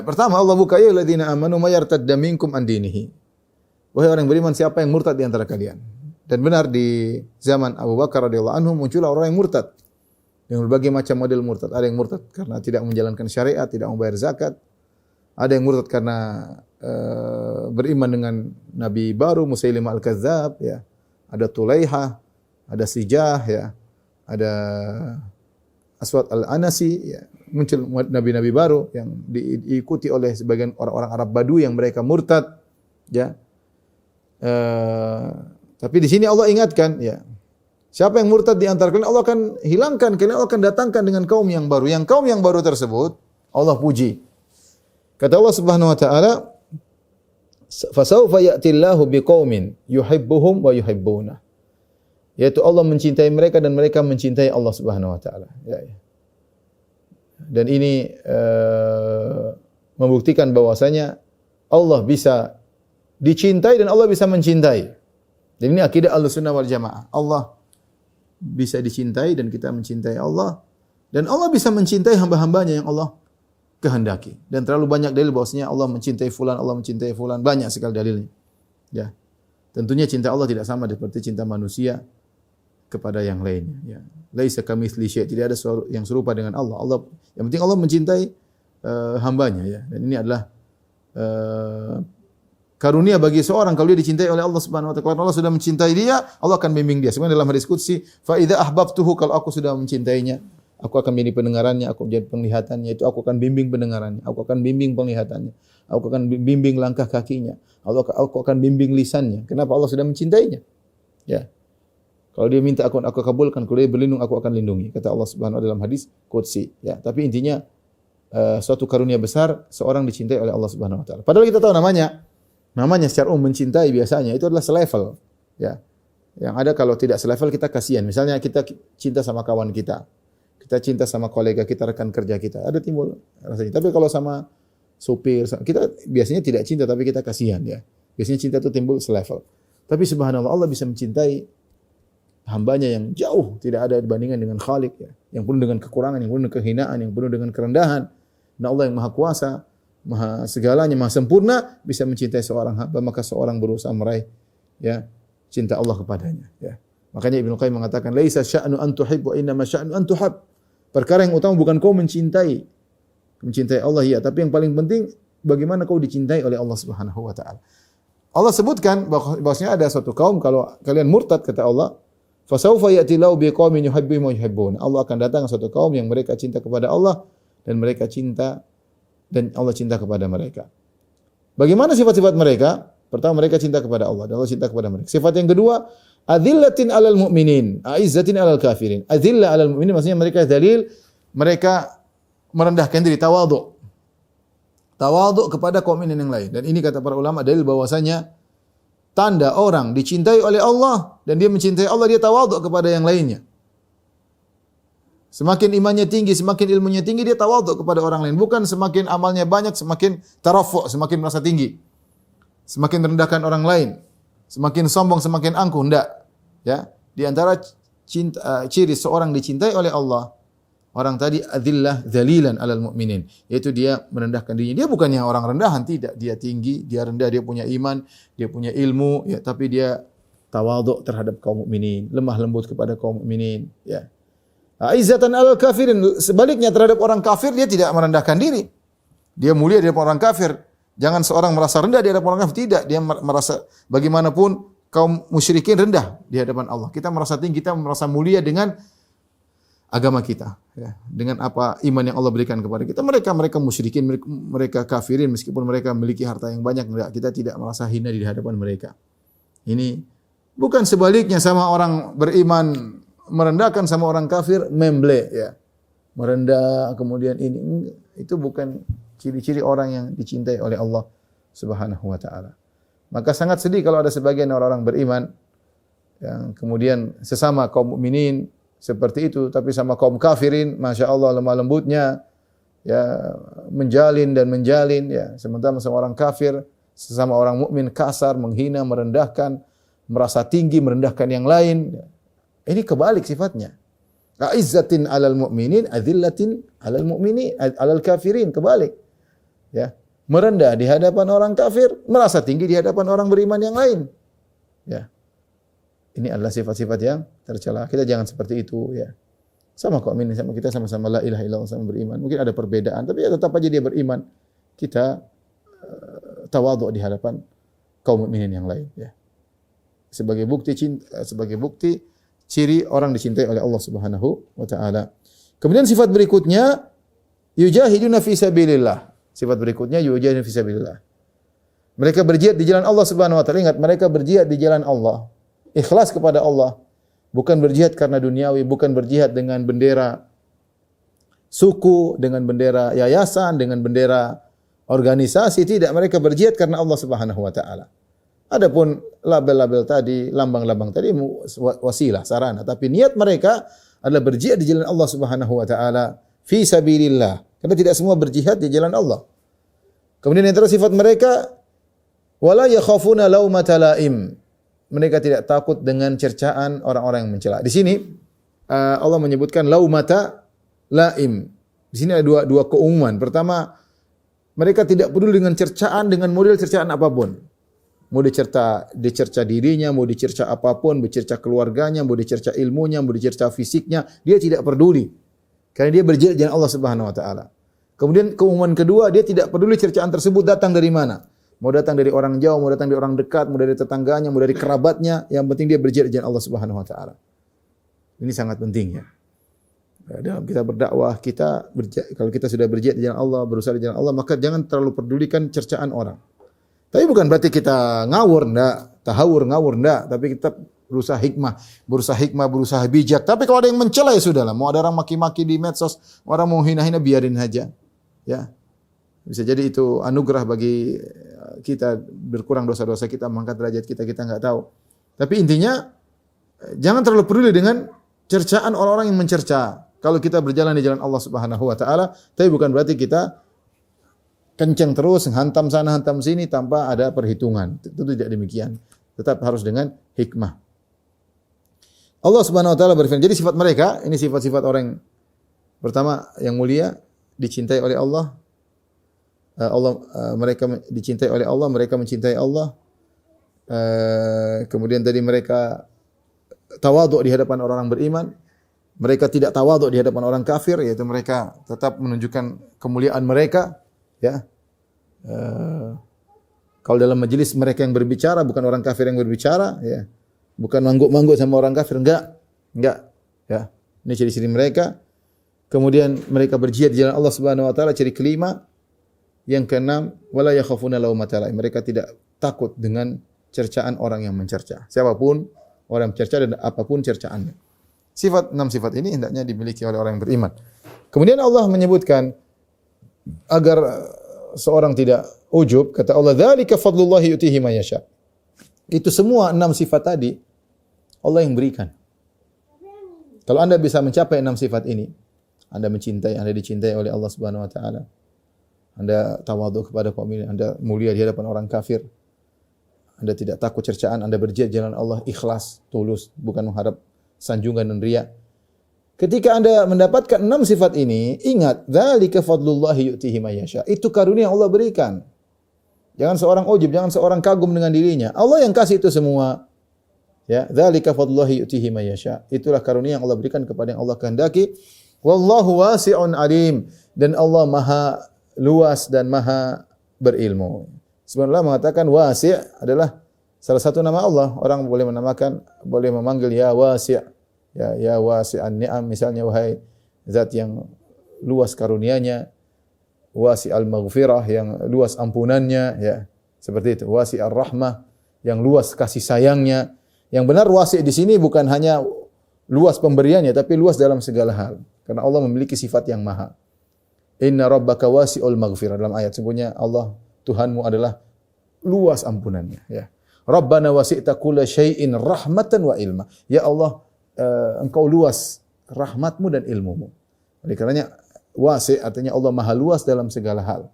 Pertama Allah buka, ya alladzina amanu may yartadda minkum an dinihi. Wahai orang yang beriman, siapa yang murtad di antara kalian? Dan benar di zaman Abu Bakar radhiyallahu anhu muncullah orang yang murtad dengan berbagai macam model murtad. Ada yang murtad karena tidak menjalankan syariat, tidak membayar zakat. Ada yang murtad karena beriman dengan nabi baru Musailimah al-Kadzdzab, ya. Ada Tulaiha, ada Sijah, ya. Ada Aswad al-Anasi, ya. Muncul nabi-nabi baru yang diikuti oleh sebagian orang-orang Arab Badui yang mereka murtad, ya. Tapi di sini Allah ingatkan, ya, siapa yang murtad di antara kalian, Allah akan hilangkan kalian, Allah akan datangkan dengan kaum yang baru. Yang kaum yang baru tersebut Allah puji. Kata Allah Subhanahu wa taala, fasawfa ya'tillahu biqaumin yuhibbuhum wa yuhibbuna. Yaitu Allah mencintai mereka dan mereka mencintai Allah Subhanahu wa taala, ya, ya. Dan ini membuktikan bahwasanya Allah bisa dicintai dan Allah bisa mencintai. Dan ini akidah Ahlussunnah wal Jamaah. Allah bisa dicintai dan kita mencintai Allah, dan Allah bisa mencintai hamba-hambanya yang Allah kehendaki. Dan terlalu banyak dalil bahwasanya Allah mencintai fulan, Allah mencintai fulan, banyak sekali dalilnya. Ya. Tentunya cinta Allah tidak sama seperti cinta manusia kepada yang lainnya, ya. Laisa kamitsli syai', tidak ada yang serupa dengan Allah. Allah, yang penting Allah mencintai hambanya, ya. Dan ini adalah karunia bagi seorang kalau dia dicintai oleh Allah Subhanahu wa taala. Kalau Allah sudah mencintai dia, Allah akan bimbing dia. Sebenarnya dalam hadis qudsi, fa idza ahbabtuhu, kalau aku sudah mencintainya, aku akan menjadi pendengarannya, aku menjadi penglihatannya, itu aku akan bimbing pendengarannya, aku akan bimbing penglihatannya, aku akan bimbing langkah kakinya, aku akan bimbing lisannya. Kenapa? Allah sudah mencintainya. Ya. Kalau dia minta aku kabulkan, kalau dia berlindung aku akan lindungi, kata Allah Subhanahu wa taala dalam hadis qudsi, ya. Tapi intinya suatu karunia besar seorang dicintai oleh Allah Subhanahu wa taala. Padahal kita tahu namanya secara umum mencintai biasanya itu adalah selevel, ya. Yang ada kalau tidak selevel kita kasihan. Misalnya kita cinta sama kawan kita cinta sama kolega kita, rekan kerja kita, ada timbul rasanya. Tapi kalau sama supir, kita biasanya tidak cinta tapi kita kasihan, ya. Biasanya cinta itu timbul selevel. Tapi subhanallah, Allah bisa mencintai hambanya yang jauh tidak ada bandingan dengan Khalik, ya. Yang penuh dengan kekurangan, yang penuh dengan kehinaan, yang penuh dengan kerendahan. Dan Allah yang maha kuasa, maha segalanya, maha sempurna, bisa mencintai seorang hamba, maka seorang berusaha meraih, ya, cinta Allah kepadanya, ya. Makanya Ibnu Qayyim mengatakan, laisa sya'nu an tuhibbu, innama sya'nu an tuhab. Perkara yang utama bukan kau mencintai Allah, ya, tapi yang paling penting bagaimana kau dicintai oleh Allah Subhanahu wa taala. Allah sebutkan bahwasanya ada suatu kaum kalau kalian murtad, kata Allah, fasawfa ya'tillahu biqaumin yuhibbuhum wa yuhibbun. Allah akan datang suatu kaum yang mereka cinta kepada Allah dan mereka cinta dan Allah cinta kepada mereka. Bagaimana sifat-sifat mereka? Pertama, mereka cinta kepada Allah dan Allah cinta kepada mereka. Sifat yang kedua, Adzillatin 'alal mu'minin, a'izzatin 'alal kafirin. Adzillah 'alal mu'minin maksudnya mereka dalil, mereka merendahkan diri, tawadhu. Tawadhu kepada kaum mukminin yang lain. Dan ini kata para ulama dalil bahwasanya tanda orang dicintai oleh Allah dan dia mencintai Allah, dia tawadhu kepada yang lainnya. Semakin imannya tinggi, semakin ilmunya tinggi, dia tawadhu kepada orang lain. Bukan semakin amalnya banyak, semakin tarafu', semakin merasa tinggi. Semakin merendahkan orang lain. Semakin sombong, semakin angkuh. Tidak. Ya, di antara ciri seorang dicintai oleh Allah, orang tadi adzillah dzalilan 'alal mu'minin, yaitu dia merendahkan dirinya. Dia bukannya orang rendahan, tidak. Dia tinggi, dia rendah, dia punya iman, dia punya ilmu, ya, tapi dia tawadhu terhadap kaum mukminin, lemah lembut kepada kaum mukminin, ya. Aizzatan 'alal kafirin, sebaliknya terhadap orang kafir dia tidak merendahkan diri. Dia mulia di hadapan orang kafir. Jangan seorang merasa rendah di hadapan orang kafir, tidak. Dia merasa bagaimanapun kaum musyrikin rendah di hadapan Allah. Kita merasa tinggi, kita merasa mulia dengan agama kita, ya, dengan apa iman yang Allah berikan kepada kita. Mereka musyrikin, mereka kafirin meskipun mereka memiliki harta yang banyak, enggak, kita tidak merasa hina di hadapan mereka. Ini bukan sebaliknya, sama orang beriman merendahkan sama orang kafir, memble, ya. Merendah kemudian ini, itu bukan ciri-ciri orang yang dicintai oleh Allah Subhanahu wa taala. Maka sangat sedih kalau ada sebagian orang-orang beriman yang kemudian sesama kaum mukminin seperti itu, tapi sama kaum kafirin, masya Allah lemah lembutnya, ya, menjalin, ya. Sementara sama orang kafir, sesama orang mukmin kasar, menghina, merendahkan, merasa tinggi, merendahkan yang lain. Ini kebalik sifatnya. A'izzatin 'alal mu'minin, adzillatin 'alal mu'minin, 'alal kafirin, kebalik. Ya. Merendah di hadapan orang kafir, merasa tinggi di hadapan orang beriman yang lain. Ya. Ini adalah sifat-sifat yang tercela. Kita jangan seperti itu, ya. Sama kok ini, sama kita sama-sama la ilaha illallah, sama beriman. Mungkin ada perbedaan, tapi ya tetap aja dia beriman. Kita tawadhu di hadapan kaum mukminin yang lain, ya. Sebagai bukti cinta, sebagai bukti ciri orang dicintai oleh Allah Subhanahu wa taala. Kemudian sifat berikutnya, yujahiduna fi sabilillah. Sifat berikutnya yujahiduna fi sabilillah. Mereka berjihad di jalan Allah Subhanahu wa taala. Ingat, mereka berjihad di jalan Allah. Ikhlas kepada Allah. Bukan berjihad karena duniawi, bukan berjihad dengan bendera suku, dengan bendera yayasan, dengan bendera organisasi, tidak. Mereka berjihad karena Allah Subhanahu wa taala. Adapun label-label tadi, lambang-lambang tadi wasilah, sarana, tapi niat mereka adalah berjihad di jalan Allah Subhanahu wa taala fi sabilillah. Karena tidak semua berjihad di jalan Allah. Kemudian yang terus sifat mereka, wala yakhafuna laumata laim. Mereka tidak takut dengan cercaan orang-orang yang mencela. Di sini Allah menyebutkan laumata laim. Di sini ada dua keumuman. Pertama, mereka tidak peduli dengan cercaan, dengan model cercaan apapun. Mau dicerca dirinya, mau dicerca apapun, dicerca keluarganya, mau dicerca ilmunya, mau dicerca fisiknya, dia tidak peduli. Karena dia berjihad di jalan Allah Subhanahu wa taala. Kemudian keumuman kedua, dia tidak peduli cercaan tersebut datang dari mana. Mau datang dari orang jauh, mau datang dari orang dekat, mau dari tetangganya, mau dari kerabatnya, yang penting dia berjihad di jalan Allah Subhanahu wa taala. Ini sangat penting, ya. Dalam kita berdakwah, kalau kita sudah berjihad di jalan Allah, berusaha di jalan Allah, maka jangan terlalu pedulikan cercaan orang. Tapi bukan berarti kita ngawur, enggak, tahawur, ngawur, enggak, tapi kita berusaha hikmah, berusaha bijak. Tapi kalau ada yang mencela, ya sudahlah. Mau ada orang maki-maki di medsos, orang mau hina-hina, biarin aja. Ya. Bisa jadi itu anugerah bagi kita, berkurang dosa-dosa kita, mengangkat derajat kita enggak tahu. Tapi intinya jangan terlalu peduli dengan cercaan orang-orang yang mencerca. Kalau kita berjalan di jalan Allah Subhanahu wa taala, tapi bukan berarti kita kencang terus, hantam sana, hantam sini tanpa ada perhitungan. Itu tidak demikian. Tetap harus dengan hikmah. Allah Subhanahu wa taala berfirman. Jadi sifat mereka, ini sifat-sifat orang yang pertama yang mulia, dicintai oleh Allah. Mereka dicintai oleh Allah, mereka mencintai Allah. Kemudian tadi mereka tawadhu di hadapan orang beriman. Mereka tidak tawadhu di hadapan orang kafir, yaitu mereka tetap menunjukkan kemuliaan mereka. Ya, kalau dalam majelis mereka yang berbicara, bukan orang kafir yang berbicara, ya, bukan mangguk-mangguk sama orang kafir, enggak, ya. Ini ciri-ciri mereka. Kemudian mereka berjihad di jalan Allah Subhanahu wa taala, ciri kelima. Yang keenam, wala yakhafuna laumata laim. Mereka tidak takut dengan cercaan orang yang mencerca. Siapapun orang yang cerca dan apapun cercaannya. Enam sifat ini hendaknya dimiliki oleh orang yang beriman. Kemudian Allah menyebutkan agar seorang tidak ujub, kata Allah, "Dzalika fadlullahi yu'tihi man yasha." Itu semua 6 sifat tadi Allah yang berikan. Kalau Anda bisa mencapai 6 sifat ini, Anda mencintai, Anda dicintai oleh Allah Subhanahu wa taala. Anda tawadhu kepada kaum ini, Anda mulia di hadapan orang kafir. Anda tidak takut cercaan, Anda berjihad jalan Allah ikhlas, tulus, bukan mengharap sanjungan dan riya. Ketika Anda mendapatkan 6 sifat ini, ingat, dzalika fadlullahi yu'tihi man yasha. Itu karunia yang Allah berikan. Jangan seorang ujub, jangan seorang kagum dengan dirinya. Allah yang kasih itu semua. Ya, dzalika fadlullahi yu'tihi man yasha. Itulah karunia yang Allah berikan kepada yang Allah kehendaki. Wallahu wasi'un alim, dan Allah Maha luas dan Maha berilmu. Sebenarnya mengatakan wasi' adalah salah satu nama Allah. Orang boleh memanggil ya wasi', ya wasi'an ni'am, misalnya wahai zat yang luas karunia-Nya, wasi'al maghfirah, yang luas ampunannya, ya. Seperti itu. Wasi'ar rahmah, yang luas kasih sayangnya. Yang benar wasi' di sini bukan hanya luas pemberiannya, tapi luas dalam segala hal. Karena Allah memiliki sifat yang maha. Inna rabbaka wasi'ul maghfirah, dalam ayat sebelumnya Allah Tuhanmu adalah luas ampunannya, ya. Rabbana wasi'ta kulla syai'in rahmatan wa ilma. Ya Allah, Engkau luas rahmatmu dan ilmumu. Oleh karenanya wasi' artinya Allah maha luas dalam segala hal.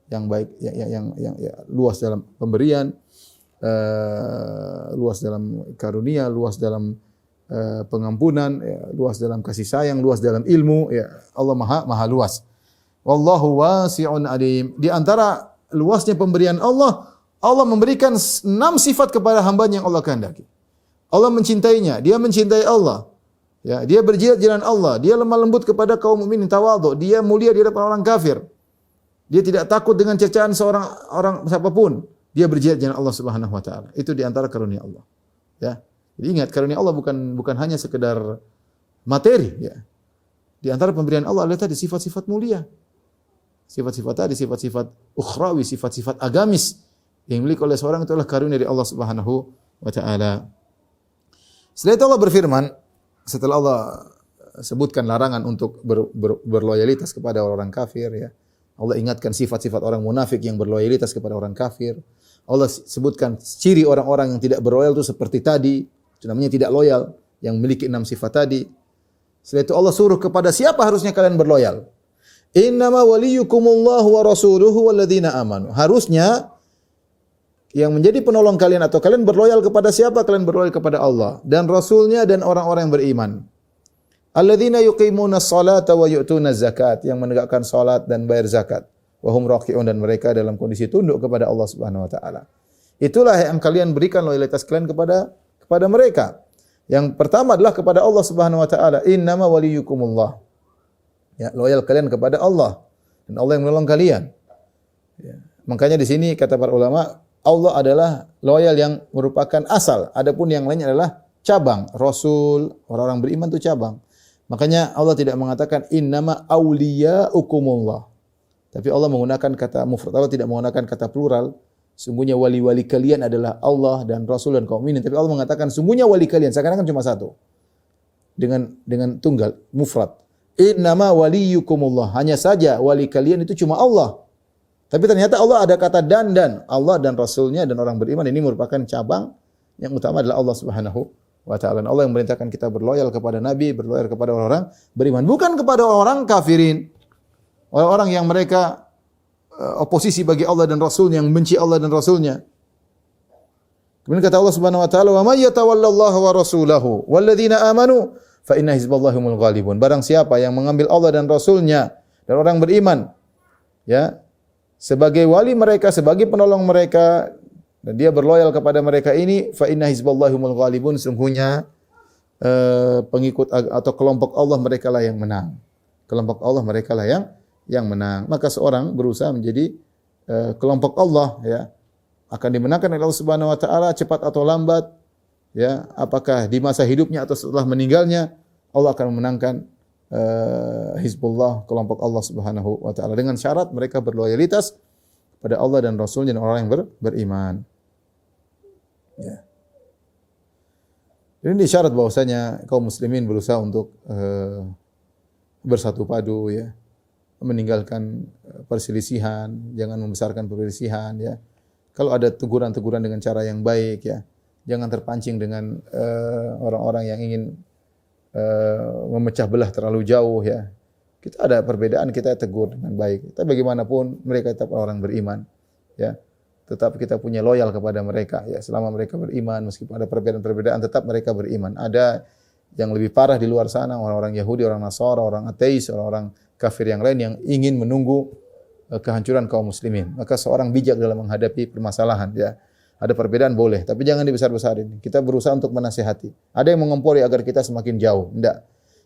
Yang baik, yang luas dalam pemberian, luas dalam karunia, luas dalam pengampunan, ya, luas dalam kasih sayang, luas dalam ilmu, ya. Allah maha luas. Wallahu wasi'un alim. Di antara luasnya pemberian Allah, Allah memberikan 6 sifat kepada hamba-Nya yang Allah kehendaki. Allah mencintainya, dia mencintai Allah. Ya, dia berjihad jalan Allah, dia lemah lembut kepada kaum mukminin, tawadhu, dia mulia di hadapan orang kafir. Dia tidak takut dengan cercaan seorang orang siapapun. Dia berjihad jalan Allah Subhanahu wa taala. Itu di antara karunia Allah. Ya. Jadi ingat, karunia Allah bukan hanya sekedar materi, ya. Di antara pemberian Allah adalah tadi sifat-sifat mulia. Sifat-sifat tadi, sifat-sifat ukhrawi, sifat-sifat agamis yang dimiliki oleh seorang, itu adalah karunia dari Allah Subhanahu wa taala. Setelah itu Allah berfirman, setelah Allah sebutkan larangan untuk berloyalitas kepada orang kafir, ya. Allah ingatkan sifat-sifat orang munafik yang berloyalitas kepada orang kafir. Allah sebutkan ciri orang-orang yang tidak berloyal itu seperti tadi, itu namanya tidak loyal, yang memiliki 6 sifat tadi. Setelah itu Allah suruh kepada siapa harusnya kalian berloyal. Innama waliyukumullahu wa rasuluhu walladzina amanu. Harusnya yang menjadi penolong kalian atau kalian berloyal kepada siapa? Kalian berloyal kepada Allah dan Rasulnya dan orang-orang yang beriman. Alladzina yuqimuna sholata wa yu'tuna zakat, yang menegakkan salat dan bayar zakat. Wa hum raqi'un, dan mereka dalam kondisi tunduk kepada Allah Subhanahu wa taala. Itulah yang kalian berikan loyalitas kalian kepada mereka. Yang pertama adalah kepada Allah Subhanahu wa taala. Innama waliyukumullah. Ya, loyal kalian kepada Allah dan Allah yang menolong kalian. Ya. Makanya di sini kata para ulama, Allah adalah loyal yang merupakan asal. Adapun yang lainnya adalah cabang. Rasul, orang-orang beriman itu cabang. Makanya Allah tidak mengatakan innama awliyaukumullah. Tapi Allah menggunakan kata mufrad. Allah tidak menggunakan kata plural. Sungguhnya wali-wali kalian adalah Allah dan Rasul dan kaum mukminin. Tapi Allah mengatakan sungguhnya wali kalian. Seakan-akan cuma satu. Dengan tunggal, mufrad. Innama waliyukumullah. Hanya saja wali kalian itu cuma Allah. Tapi ternyata Allah ada kata dan. Allah dan Rasulnya dan orang beriman, ini merupakan cabang. Yang utama adalah Allah Subhanahu wa ta'ala. Allah yang memerintahkan kita berloyal kepada Nabi, berloyal kepada orang beriman. Bukan kepada orang kafirin. Orang-orang yang mereka oposisi bagi Allah dan Rasulnya, yang benci Allah dan Rasulnya. Kemudian kata Allah Subhanahu wa ta'ala, "Wa may yatawallallaha wa rasulahu walladzina amanu fa inna hizballahi humul ghalibun." Barang siapa yang mengambil Allah dan Rasulnya dan orang beriman, ya, sebagai wali mereka, sebagai penolong mereka, dan dia berloyal kepada mereka ini, fa inna hizballahi humul ghalibun, sungguhnya pengikut atau kelompok Allah mereka lah yang menang. Kelompok Allah mereka lah yang menang. Maka seorang berusaha menjadi kelompok Allah, ya, akan dimenangkan oleh Allah Subhanahu wa taala cepat atau lambat, ya, apakah di masa hidupnya atau setelah meninggalnya, Allah akan memenangkan Hizbullah, kelompok Allah Subhanahu wa taala, dengan syarat mereka berloyalitas pada Allah dan Rasulnya dan orang yang beriman. Ya. Ini isyarat bahwasanya kaum muslimin berusaha untuk bersatu padu ya, meninggalkan perselisihan, jangan membesarkan perselisihan ya. Kalau ada teguran-teguran dengan cara yang baik ya, jangan terpancing dengan orang-orang yang ingin memecah belah terlalu jauh ya. Kita ada perbedaan, kita tegur dengan baik. Tapi bagaimanapun mereka tetap orang beriman ya. Tetap kita punya loyal kepada mereka ya, selama mereka beriman meskipun ada perbedaan-perbedaan tetap mereka beriman. Ada yang lebih parah di luar sana, orang-orang Yahudi, orang Nasara, orang ateis, orang-orang kafir yang lain yang ingin menunggu kehancuran kaum muslimin. Maka seorang bijak dalam menghadapi permasalahan ya. Ada perbedaan boleh, tapi jangan dibesar-besarin. Kita berusaha untuk menasihati. Ada yang mengompori agar kita semakin jauh. Tidak.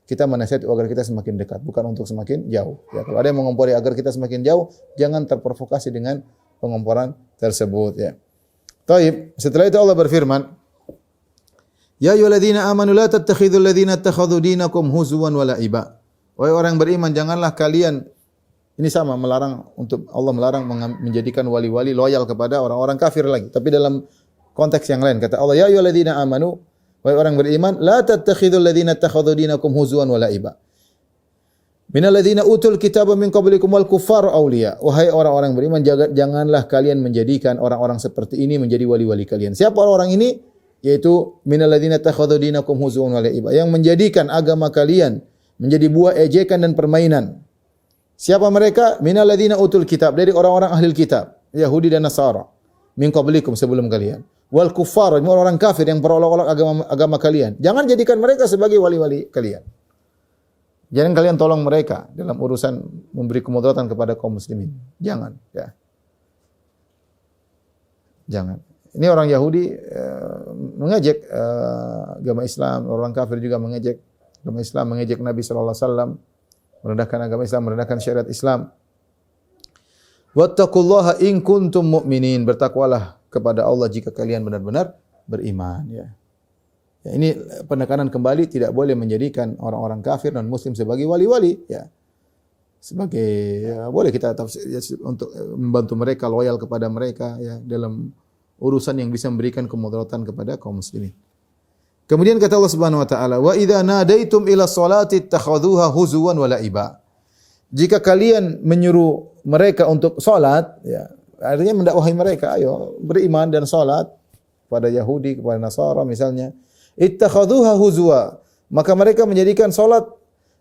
Kita menasihati agar kita semakin dekat, bukan untuk semakin jauh. Ya, kalau ada yang mengompori agar kita semakin jauh, jangan terprovokasi dengan pengomporan tersebut ya. Taib, setelah itu Allah berfirman, Ya ayyuhalladzina amanu la tattakhidhul ladzina ittakhadhu dinakum huzwan wa la'iba. Wahai orang beriman, janganlah kalian ini sama melarang untuk Allah melarang menjadikan wali-wali loyal kepada orang-orang kafir lagi, tapi dalam konteks yang lain. Kata Allah, Ya ayyuhalladzina amanu, wahai orang beriman, la tattakhidhul ladzina ittakhadhu dinakum huzwan wa la'iba. Minal ladzina utul kitaba min qablikum wal kuffar awliya. Wahai orang-orang beriman, janganlah kalian menjadikan orang-orang seperti ini menjadi wali-wali kalian. Siapa orang-orang ini? Yaitu minal ladzina takhadhu dinakum huzwan wa la'iba, yang menjadikan agama kalian menjadi buah ejekan dan permainan. Siapa mereka? Minal ladzina utul kitab, dari orang-orang ahli kitab, Yahudi dan Nasara, min qablikum, sebelum kalian. Wal kuffar, orang-orang kafir yang berolok-olok agama kalian. Jangan jadikan mereka sebagai wali-wali kalian. Jangan kalian tolong mereka dalam urusan memberi kemudaratan kepada kaum muslimin. Jangan, ya. Jangan. Ini orang Yahudi mengejek agama Islam, orang kafir juga mengejek agama Islam, mengejek Nabi sallallahu alaihi wasallam, merendahkan agama Islam, merendahkan syariat Islam. Wattaqullaha in kuntum mu'minin, bertakwalah kepada Allah jika kalian benar-benar beriman, ya. Ya, ini penekanan kembali tidak boleh menjadikan orang-orang kafir dan muslim sebagai wali-wali ya. Sebagai boleh kita ya, untuk membantu mereka, loyal kepada mereka ya dalam urusan yang bisa memberikan kemudaratan kepada kaum muslimin. Kemudian kata Allah Subhanahu wa taala, "Wa idza nadaitum ila sholati ittakhadhuha huzwan wa la'iba." Jika kalian menyuruh mereka untuk salat ya, artinya mendakwahi mereka, ayo beriman dan salat kepada Yahudi, kepada Nasara misalnya. Ittakhadhuha huzwa, maka mereka menjadikan salat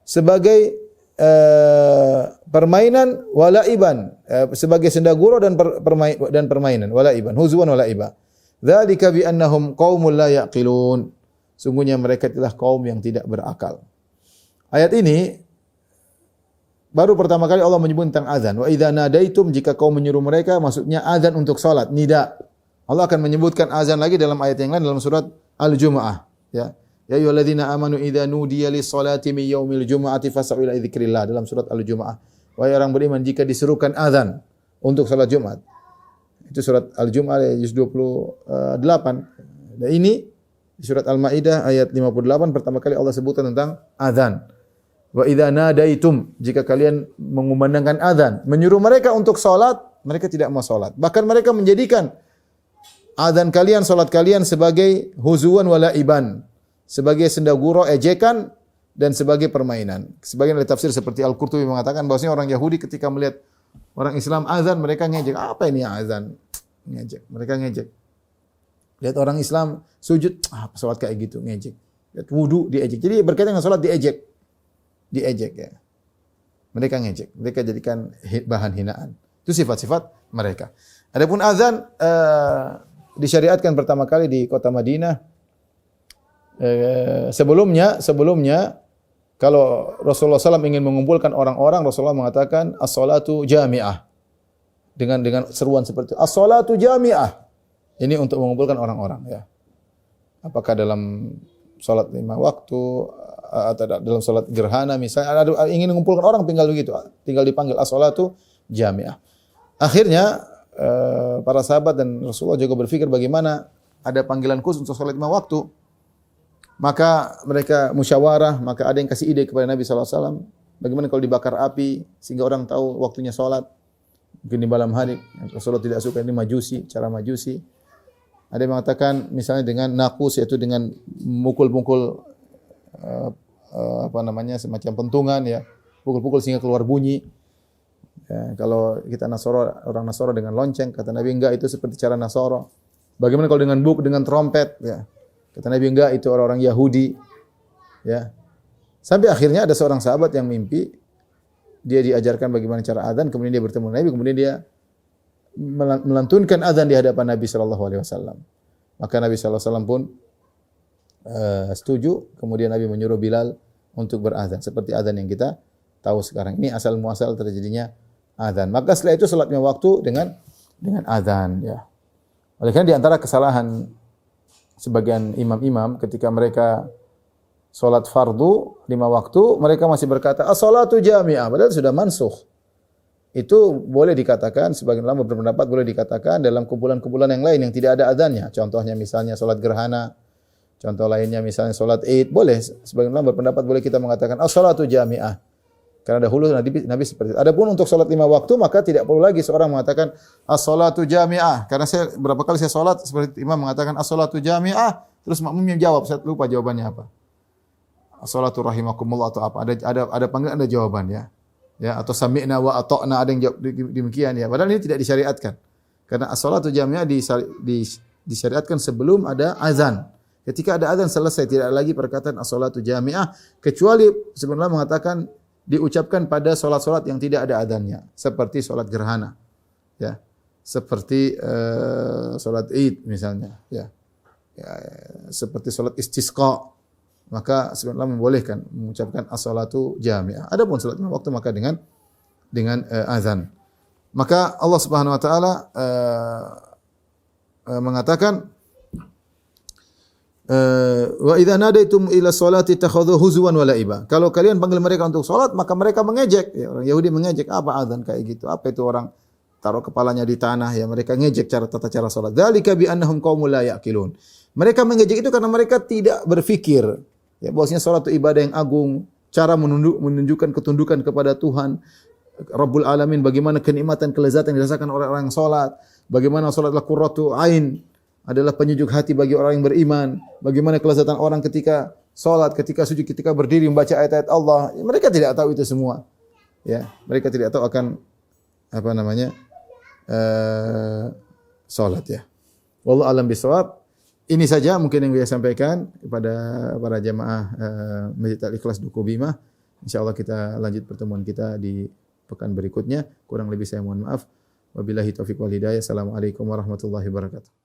sebagai permainan walaiban, sebagai senda gurau dan permainan walaiban, huzwan walaiba. Dzalika bi annahum qaumul la yaqilun. Sungguhnya mereka adalah kaum yang tidak berakal. Ayat ini baru pertama kali Allah menyebut tentang azan. Wa idza nadaitum, jika kau menyuruh mereka, maksudnya azan untuk salat, nida. Allah akan menyebutkan azan lagi dalam ayat yang lain dalam surat Al-Jumu'ah ya. Ya ayyuhalladzina amanu idza nudiya lis-salati min yaumil jumu'ati fas'au ila dzikrillah, dalam surat Al-Jumu'ah. Wahai orang beriman, jika diserukan azan untuk salat Jumat. Itu surat Al-Jumu'ah ayat 28. Dan ini di surat Al-Maidah ayat 58 pertama kali Allah sebutkan tentang azan. Wa idza nadaitum, jika kalian mengumandangkan azan, menyuruh mereka untuk salat, mereka tidak mau salat. Bahkan mereka menjadikan azan kalian, salat kalian sebagai huzwan walaiban, sebagai senda gurau, ejekan dan sebagai permainan. Sebagian dari tafsir seperti Al-Qurtubi mengatakan bahwasanya orang Yahudi ketika melihat orang Islam azan, mereka ngejek. Apa ini azan? Ngejek. Mereka ngejek. Lihat orang Islam sujud, salat kayak gitu, ngejek. Lihat wudu, diejek. Jadi berkaitan dengan salat diejek. Diejek ya. Mereka ngejek. Mereka jadikan bahan hinaan. Itu sifat-sifat mereka. Adapun azan disyariatkan pertama kali di kota Madinah. Sebelumnya kalau Rasulullah SAW ingin mengumpulkan orang-orang, Rasulullah mengatakan as-salatu jami'ah, dengan seruan seperti itu. As-salatu jami'ah. Ini untuk mengumpulkan orang-orang ya. Apakah dalam salat 5 waktu atau dalam salat gerhana misalnya, ada ingin mengumpulkan orang tinggal begitu, tinggal dipanggil as-salatu jami'ah. Akhirnya para sahabat dan Rasulullah juga berpikir bagaimana ada panggilan khusus untuk salat 5 waktu. Maka mereka musyawarah, maka ada yang kasih ide kepada Nabi SAW, bagaimana kalau dibakar api sehingga orang tahu waktunya salat. Mungkin di malam hari. Rasulullah tidak suka, ini majusi, cara majusi. Ada yang mengatakan misalnya dengan nakus, yaitu dengan mukul-mukul semacam pentungan ya, pukul-pukul sehingga keluar bunyi. Ya, kalau kita orang Nasoro dengan lonceng, kata Nabi enggak, itu seperti cara Nasoro. Bagaimana kalau dengan dengan trompet? Ya. Kata Nabi enggak, itu orang-orang Yahudi. Ya. Sampai akhirnya ada seorang sahabat yang mimpi, dia diajarkan bagaimana cara azan, kemudian dia bertemu Nabi, kemudian dia melantunkan azan di hadapan Nabi sallallahu alaihi wasallam. Maka Nabi sallallahu alaihi wasallam pun setuju, kemudian Nabi menyuruh Bilal untuk berazan seperti azan yang kita tahu sekarang. Ini asal muasal terjadinya azan. Maka setelah itu salatnya waktu dengan azan ya. Oleh karena di antara kesalahan sebagian imam-imam ketika mereka salat fardu 5 waktu, mereka masih berkata as-salatu jami'ah, padahal sudah mansukh. Itu boleh dikatakan, sebagian ulama berpendapat boleh dikatakan dalam kumpulan-kumpulan yang lain yang tidak ada azannya. Contohnya misalnya salat gerhana, contoh lainnya misalnya salat Id, boleh. Sebagian ulama berpendapat boleh kita mengatakan as-salatu jami'ah. Karena dahulu Nabi seperti itu. Adapun untuk salat 5 waktu, maka tidak perlu lagi seorang mengatakan as-salatu jami'ah. Karena berapa kali saya salat seperti imam mengatakan as-salatu jami'ah, terus makmumnya jawab, saya lupa jawabannya apa. As-salatu rahimakumullah atau apa. Ada panggilan, ada jawaban ya. Ya, atau sami'na wa ata'na, ada yang jawab demikian ya. Padahal ini tidak disyariatkan. Karena as-salatu jami'ah disyariatkan sebelum ada azan. Ketika ada azan selesai, tidak ada lagi perkataan as-salatu jami'ah, kecuali sebenarnya mengatakan diucapkan pada salat-salat yang tidak ada azannya, seperti salat gerhana. Ya. Seperti salat Id misalnya, ya. Seperti salat istisqa. Maka sebenarnya membolehkan mengucapkan as-salatu jami'ah. Adapun salat 5 waktu maka dengan azan. Maka Allah Subhanahu wa taala mengatakan wa idza nadaitum ila sholati takhadhu huzwan wa la'iba. Kalau kalian panggil mereka untuk salat, maka mereka mengejek. Ya, orang Yahudi mengejek, apa azan kayak gitu? Apa itu orang taruh kepalanya di tanah, ya mereka ngejek tata cara salat. Dzalika bi annahum qaumul la ya'qilun. Mereka mengejek itu karena mereka tidak berfikir. Ya, bahwasanya salat itu ibadah yang agung, cara menunjukkan ketundukan kepada Tuhan Rabbul Alamin, bagaimana kenikmatan kelezatan yang dirasakan oleh orang yang salat, bagaimana salat adalah qurratu ain, adalah penyejuk hati bagi orang yang beriman, bagaimana kelezatan orang ketika salat, ketika sujud, ketika berdiri membaca ayat-ayat Allah. Ya, mereka tidak tahu itu semua. Ya, mereka tidak tahu akan salat ya. Wallahu a'lam bishawab. Ini saja mungkin yang saya sampaikan kepada para jamaah Masjid Al-Ikhlas Duku Bima. Insyaallah kita lanjut pertemuan kita di pekan berikutnya. Kurang lebih saya mohon maaf. Wabillahi taufiq wal hidayah. Assalamualaikum warahmatullahi wabarakatuh.